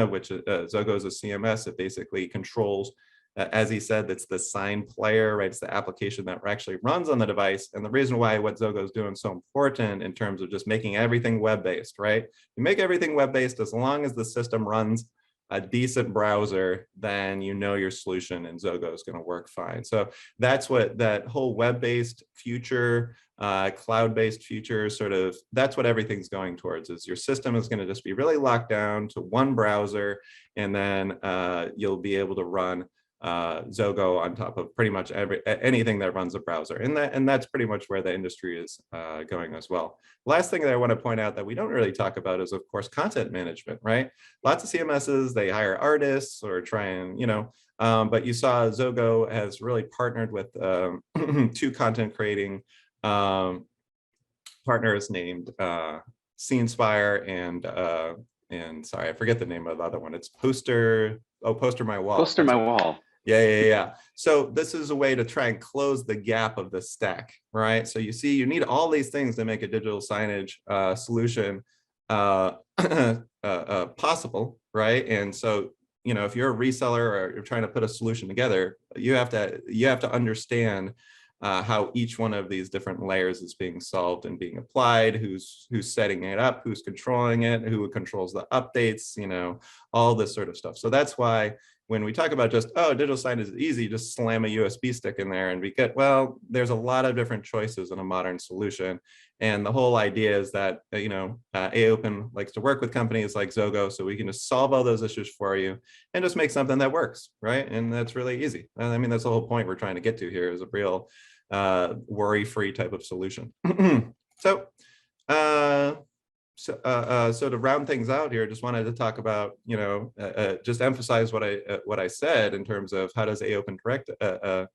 which XOGO is a CMS. It basically controls, as he said, it's the sign player, right? It's the application that actually runs on the device. And the reason why what XOGO is doing so important in terms of just making everything web-based, right? You make everything web-based as long as the system runs a decent browser, then your solution in XOGO is going to work fine. So that's what that whole web-based future, cloud-based future that's what everything's going towards, is your system is going to just be really locked down to one browser, and then you'll be able to run XOGO on top of pretty much anything that runs a browser, and that's pretty much where the industry is going as well. Last thing that I want to point out that we don't really talk about is, of course, content management, right? Lots of CMSs, they hire artists or try and but you saw XOGO has really partnered with two content creating partners named SceneSpire and sorry, I forget the name of the other one. It's Poster My Wall. Poster My Wall. Yeah. So this is a way to try and close the gap of the stack, right? So you see, you need all these things to make a digital signage solution possible, right? And so, if you're a reseller or you're trying to put a solution together, you have to understand how each one of these different layers is being solved and being applied, who's setting it up, who's controlling it, who controls the updates, all this sort of stuff. So that's why when we talk about just, oh, digital signage is easy, just slam a USB stick in there and be good. Well, there's a lot of different choices in a modern solution. And the whole idea is that, AOPEN likes to work with companies like XOGO, so we can just solve all those issues for you and just make something that works, right? And that's really easy. I mean, that's the whole point we're trying to get to here, is a real worry-free type of solution. So to round things out here, just wanted to talk about, just emphasize what I said in terms of how does AOPEN correct, how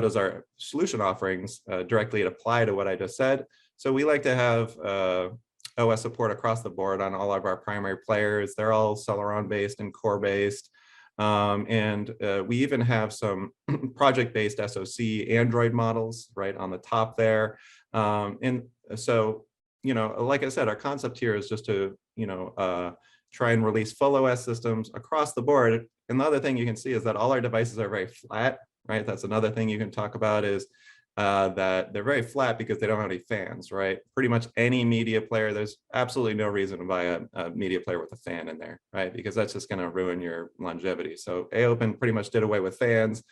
does our solution offerings directly apply to what I just said. So we like to have OS support across the board on all of our primary players. They're all Celeron based and core based. And we even have some project-based SoC Android models right on the top there. And so, like I said, our concept here is just to, try and release full OS systems across the board. And the other thing you can see is that all our devices are very flat, right? That's another thing you can talk about, is that they're very flat because they don't have any fans, right? Pretty much any media player, there's absolutely no reason to buy a media player with a fan in there, right? Because that's just going to ruin your longevity. So AOPEN pretty much did away with fans.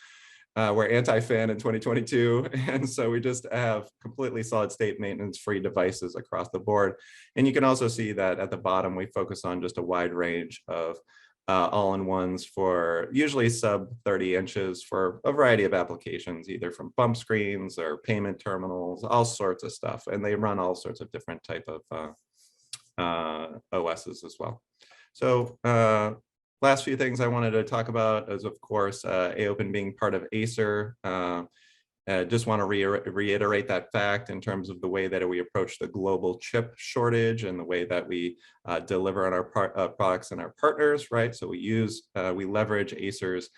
We're anti-fan in 2022. And so we just have completely solid state maintenance free devices across the board. And you can also see that at the bottom, we focus on just a wide range of all-in-ones for usually sub 30 inches for a variety of applications, either from bump screens or payment terminals, all sorts of stuff. And they run all sorts of different type of OSs as well. So last few things I wanted to talk about is, of course, AOPEN being part of Acer. Just want to reiterate that fact in terms of the way that we approach the global chip shortage and the way that we deliver on our products and our partners, right? So we leverage Acer's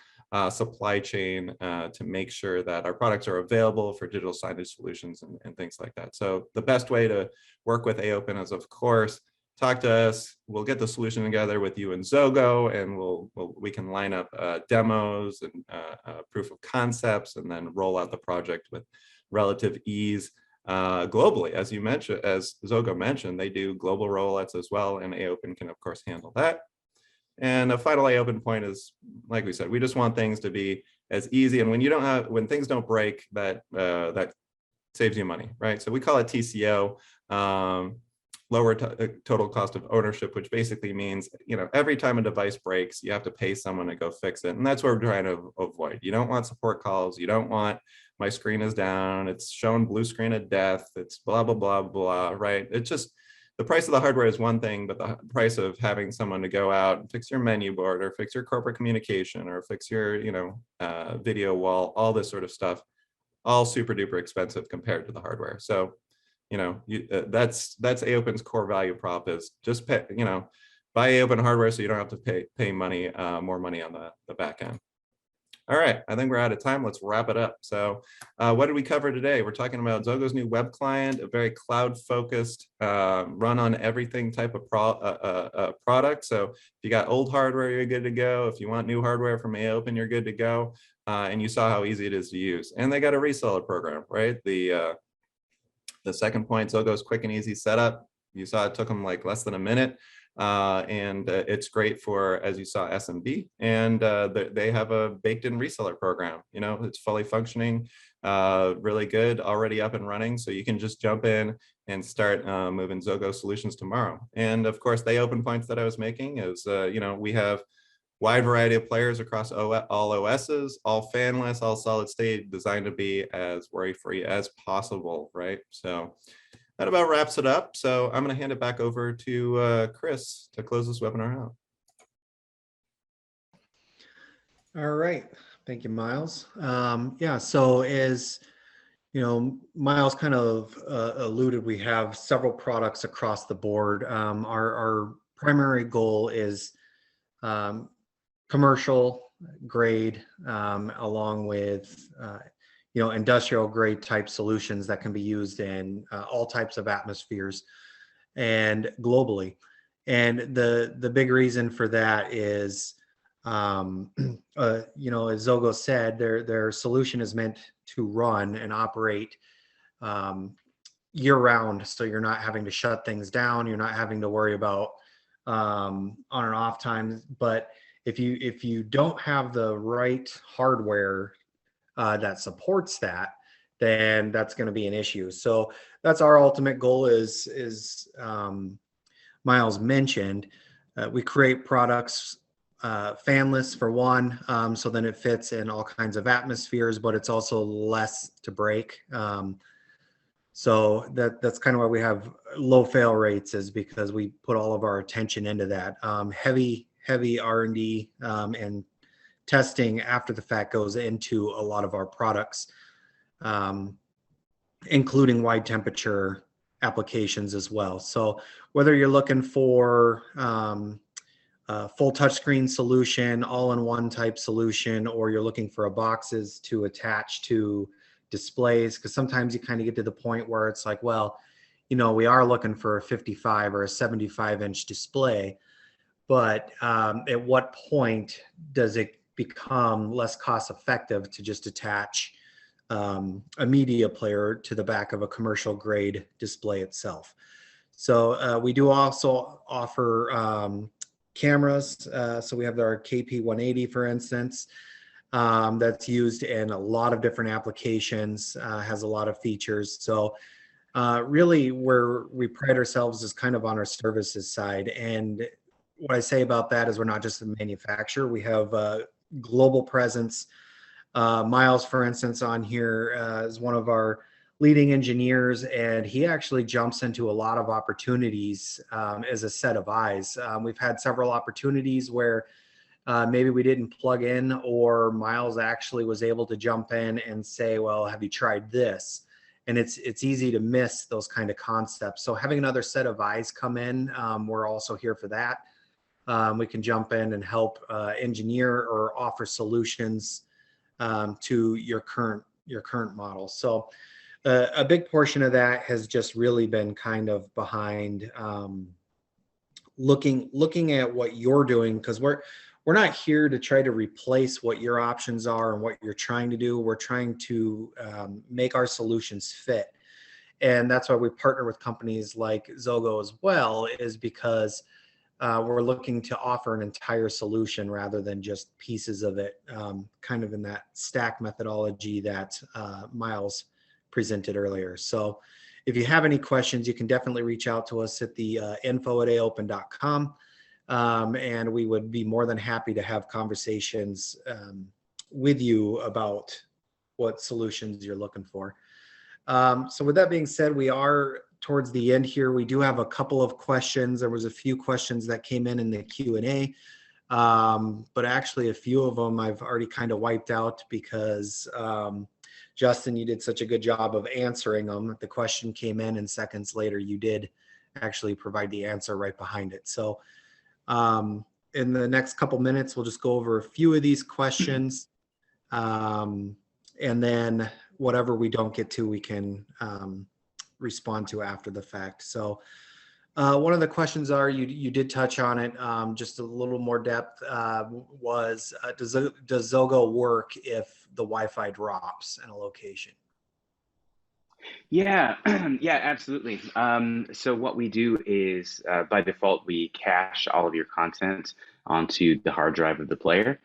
supply chain to make sure that our products are available for digital signage solutions and things like that. So the best way to work with AOPEN is, of course, talk to us. We'll get the solution together with you and XOGO, and we can line up demos and proof of concepts, and then roll out the project with relative ease globally. As you mentioned, as XOGO mentioned, they do global rollouts as well, and AOPEN can of course handle that. And a final AOPEN point is, like we said, we just want things to be as easy. And when things don't break, that saves you money, right? So we call it TCO. Lower total cost of ownership, which basically means, every time a device breaks, you have to pay someone to go fix it. And that's what we're trying to avoid. You don't want support calls. You don't want, my screen is down, it's shown blue screen of death, it's blah, blah, blah, blah, right? It's just, the price of the hardware is one thing, but the price of having someone to go out and fix your menu board or fix your corporate communication or fix your, video wall, all this sort of stuff, all super duper expensive compared to the hardware. So that's AOPEN's core value prop, is just pay, buy AOPEN hardware so you don't have to pay money, more money on the back end. All right, I think we're out of time. Let's wrap it up. So what did we cover today? We're talking about XOGO's new web client, a very cloud-focused, run on everything type of product. So if you got old hardware, you're good to go. If you want new hardware from AOPEN, you're good to go. And you saw how easy it is to use. And they got a reseller program, right? The second point, XOGO's quick and easy setup. You saw it took them like less than a minute. And it's great for, as you saw, SMB. And they have a baked-in reseller program. It's fully functioning, really good, already up and running. So you can just jump in and start moving XOGO solutions tomorrow. And of course, the open points that I was making is, we have wide variety of players across all OSs, all fanless, all solid state, designed to be as worry-free as possible, right? So that about wraps it up. So I'm going to hand it back over to Chris to close this webinar out. All right. Thank you, Miles. Yeah, so as Miles kind of alluded, we have several products across the board. Our primary goal is commercial grade, along with industrial grade type solutions that can be used in all types of atmospheres and globally. And the big reason for that is, as XOGO said, their solution is meant to run and operate year round. So you're not having to shut things down. You're not having to worry about on and off times, but if you don't have the right hardware that supports that, then that's going to be an issue. So that's our ultimate goal is Miles mentioned. We create products fanless for one, so then it fits in all kinds of atmospheres, but it's also less to break. So that's kind of why we have low fail rates, is because we put all of our attention into that. Heavy R&D and testing after the fact goes into a lot of our products, including wide temperature applications as well. So whether you're looking for a full touchscreen solution, all-in-one type solution, or you're looking for a boxes to attach to displays, because sometimes you kind of get to the point where it's like, well, you know, we are looking for a 55 or a 75-inch display, but at what point does it become less cost effective to just attach a media player to the back of a commercial grade display itself? So we do also offer cameras. So we have our KP180, for instance, that's used in a lot of different applications, has a lot of features. So really where we pride ourselves is kind of on our services side. And what I say about that is we're not just a manufacturer. We have a global presence. Miles, for instance, on here is one of our leading engineers, and he actually jumps into a lot of opportunities as a set of eyes. We've had several opportunities where maybe we didn't plug in, or Miles actually was able to jump in and say, well, have you tried this? And it's easy to miss those kind of concepts. So having another set of eyes come in, we're also here for that. We can jump in and help engineer or offer solutions to your current model. So a big portion of that has just really been kind of behind looking at what you're doing, because we're not here to try to replace what your options are and what you're trying to do. We're trying to make our solutions fit. And that's why we partner with companies like XOGO as well, is because we're looking to offer an entire solution rather than just pieces of it, kind of in that stack methodology that Miles presented earlier. So if you have any questions, you can definitely reach out to us at the info@aopen.com. And we would be more than happy to have conversations with you about what solutions you're looking for. So with that being said, we are towards the end here. We do have a couple of questions. There was a few questions that came in the Q&A, but actually a few of them I've already kind of wiped out because Justin, you did such a good job of answering them. The question came in and seconds later you did actually provide the answer right behind it. So in the next couple minutes, we'll just go over a few of these questions. And then whatever we don't get to, we can respond to after the fact. So one of the questions you did touch on it, just a little more depth, was does XOGO work if the Wi-Fi drops in a location? Yeah, yeah, absolutely. So what we do is by default, we cache all of your content onto the hard drive of the player.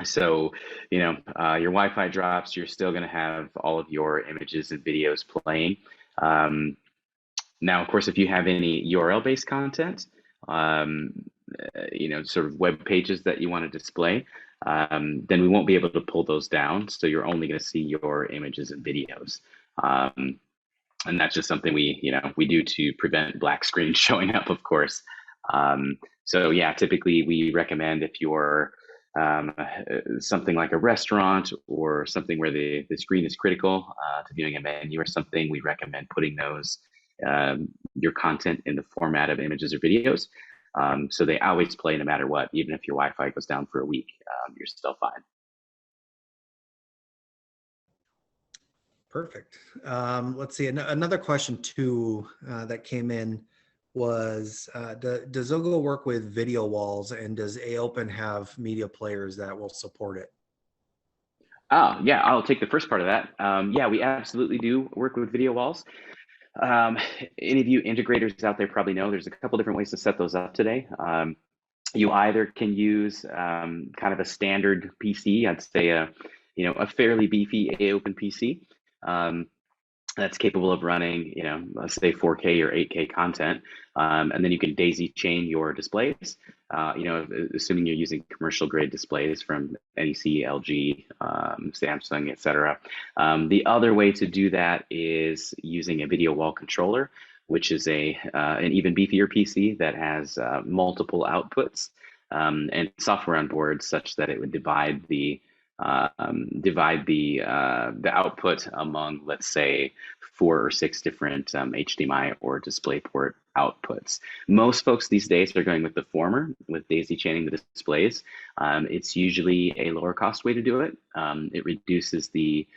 So, you know, your Wi-Fi drops, you're still going to have all of your images and videos playing. Now, of course, if you have any URL-based content, you know, sort of web pages that you want to display, then we won't be able to pull those down. So you're only going to see your images and videos. And that's just something we do to prevent black screens showing up, of course. So yeah, typically we recommend if you're something like a restaurant or something where the screen is critical to viewing a menu or something, we recommend putting those your content in the format of images or videos. So they always play no matter what, even if your Wi-Fi goes down for a week, you're still fine. Perfect. Let's see. Another question too that came in was, does XOGO work with video walls, and does AOPEN have media players that will support it? Oh, yeah, I'll take the first part of that. Yeah, we absolutely do work with video walls. Any of you integrators out there probably know there's a couple different ways to set those up today. You either can use kind of a standard PC, I'd say a fairly beefy AOPEN PC. That's capable of running, let's say 4K or 8K content, and then you can daisy chain your displays. Assuming you're using commercial grade displays from NEC, LG, Samsung, etc. The other way to do that is using a video wall controller, which is an even beefier PC that has multiple outputs and software on board such that it would divide the output among, let's say, 4 or 6 different HDMI or DisplayPort outputs. Most folks these days are going with the former, with daisy chaining the displays. It's usually a lower cost way to do it. It reduces the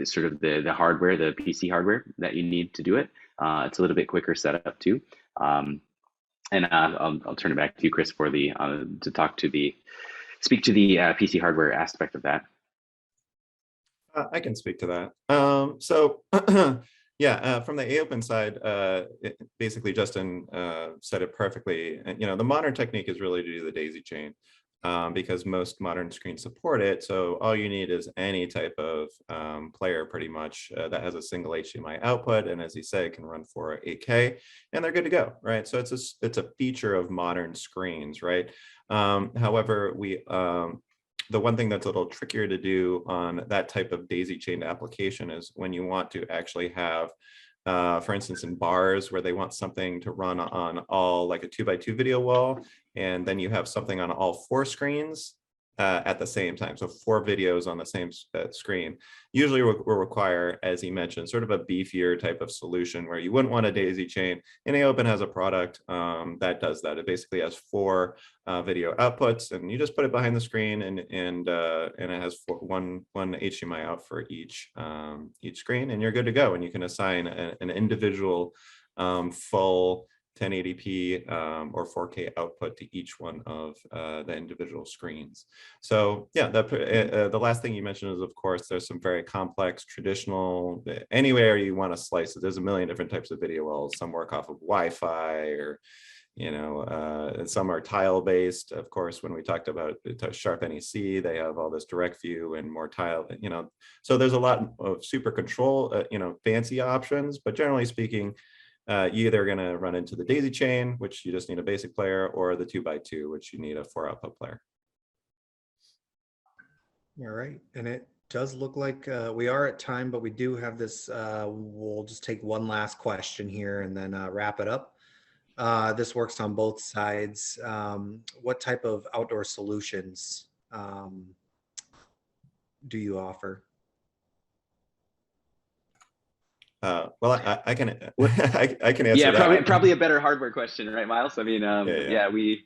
sort of the hardware, the PC hardware that you need to do it. It's a little bit quicker setup too. And I'll turn it back to you, Chris, for to speak to the PC hardware aspect of that. I can speak to that. So yeah, from the AOPEN side, basically Justin said it perfectly. The modern technique is really to do the daisy chain because most modern screens support it. So all you need is any type of player pretty much that has a single HDMI output. And as he said, can run 4K, and they're good to go, right? So it's a feature of modern screens, right? However, the one thing that's a little trickier to do on that type of daisy chained application is when you want to actually have, for instance, in bars where they want something to run on all like a 2x2 video wall, and then you have something on all 4 screens at the same time. So 4 videos on the same screen usually will require, as he mentioned, sort of a beefier type of solution where you wouldn't want a daisy chain. And AOPEN has a product that does that. It basically has 4 video outputs, and you just put it behind the screen, and it has one HDMI out for each screen, and you're good to go. And you can assign an individual full 1080p or 4K output to each one of the individual screens. So yeah, the last thing you mentioned is, of course, there's some very complex traditional, anywhere you want to slice it, there's a million different types of video walls. Some work off of Wi-Fi, or some are tile based. Of course, when we talked about Sharp NEC, they have all this direct view and more tile, so there's a lot of super control, fancy options, but generally speaking, you're either going to run into the daisy chain, which you just need a basic player, or the 2x2, which you need a 4 output player. All right. And it does look like we are at time, but we do have this. We'll just take one last question here and then wrap it up. This works on both sides. What type of outdoor solutions do you offer? Well, I can I can answer yeah, that. probably a better hardware question, right, Miles? I mean, we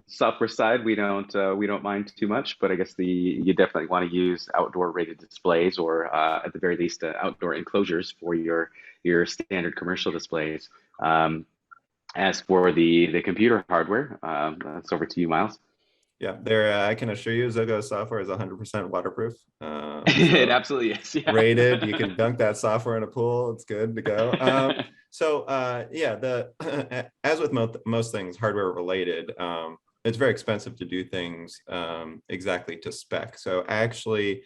software side we don't mind too much, but I guess you definitely want to use outdoor rated displays, or at the very least outdoor enclosures for your standard commercial displays. As for the computer hardware, that's over to you, Miles. Yeah, I can assure you, XOGO software is 100% waterproof. It absolutely is. Yeah. Rated. You can dunk that software in a pool. It's good to go. As with most things hardware related, it's very expensive to do things exactly to spec. So actually,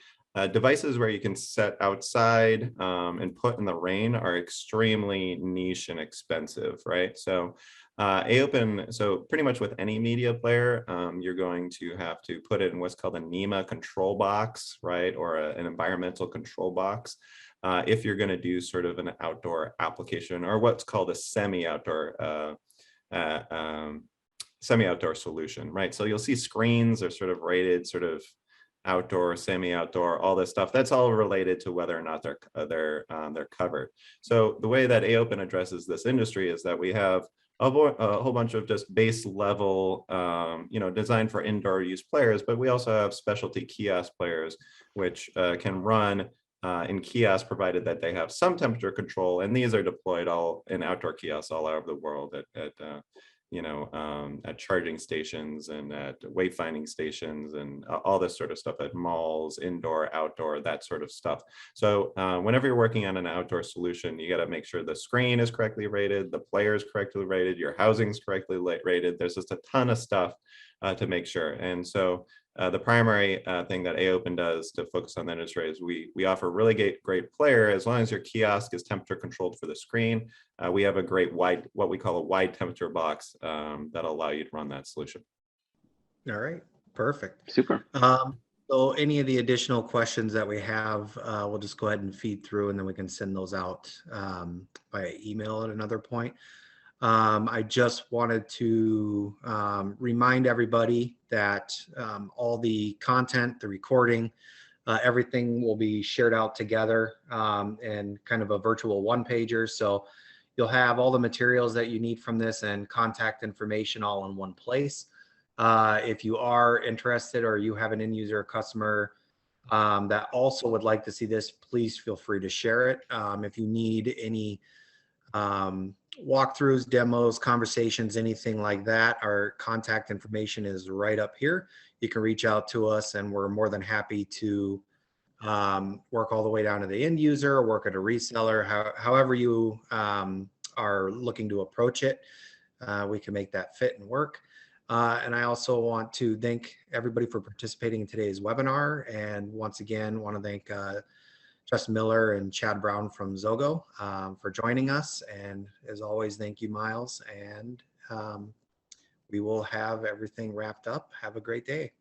devices where you can set outside and put in the rain are extremely niche and expensive, right? So AOPEN, so pretty much with any media player, you're going to have to put it in what's called a NEMA control box, right? Or an environmental control box. If you're going to do sort of an outdoor application, or what's called a semi-outdoor solution, right? So you'll see screens are sort of rated sort of outdoor, semi-outdoor, all this stuff. That's all related to whether or not they're covered. So the way that AOPEN addresses this industry is that we have a whole bunch of just base level, designed for indoor use players, but we also have specialty kiosk players, which can run in kiosks, provided that they have some temperature control. And these are deployed all in outdoor kiosks all over the world at at charging stations and at wayfinding stations and all this sort of stuff at malls, indoor, outdoor, that sort of stuff. So whenever you're working on an outdoor solution, you got to make sure the screen is correctly rated, the player is correctly rated, your housing's correctly rated. There's just a ton of stuff to make sure. And so the primary thing that AOPEN does to focus on that industry is we offer really great player as long as your kiosk is temperature controlled for the screen. We have a great what we call a wide temperature box that'll allow you to run that solution. All right, perfect. Super. So any of the additional questions that we have, we'll just go ahead and feed through, and then we can send those out by email at another point. I just wanted to remind everybody that all the content, the recording, everything will be shared out together and kind of a virtual one-pager. So you'll have all the materials that you need from this and contact information all in one place. If you are interested or you have an end user or customer that also would like to see this, please feel free to share it. If you need any walkthroughs, demos, conversations, anything like that, our contact information is right up here. You can reach out to us and we're more than happy to work all the way down to the end user or work at a reseller. However you are looking to approach it, we can make that fit and work. And I also want to thank everybody for participating in today's webinar. And once again, want to thank Justin Miller and Chad Brown from XOGO for joining us. And as always, thank you, Miles. And we will have everything wrapped up. Have a great day.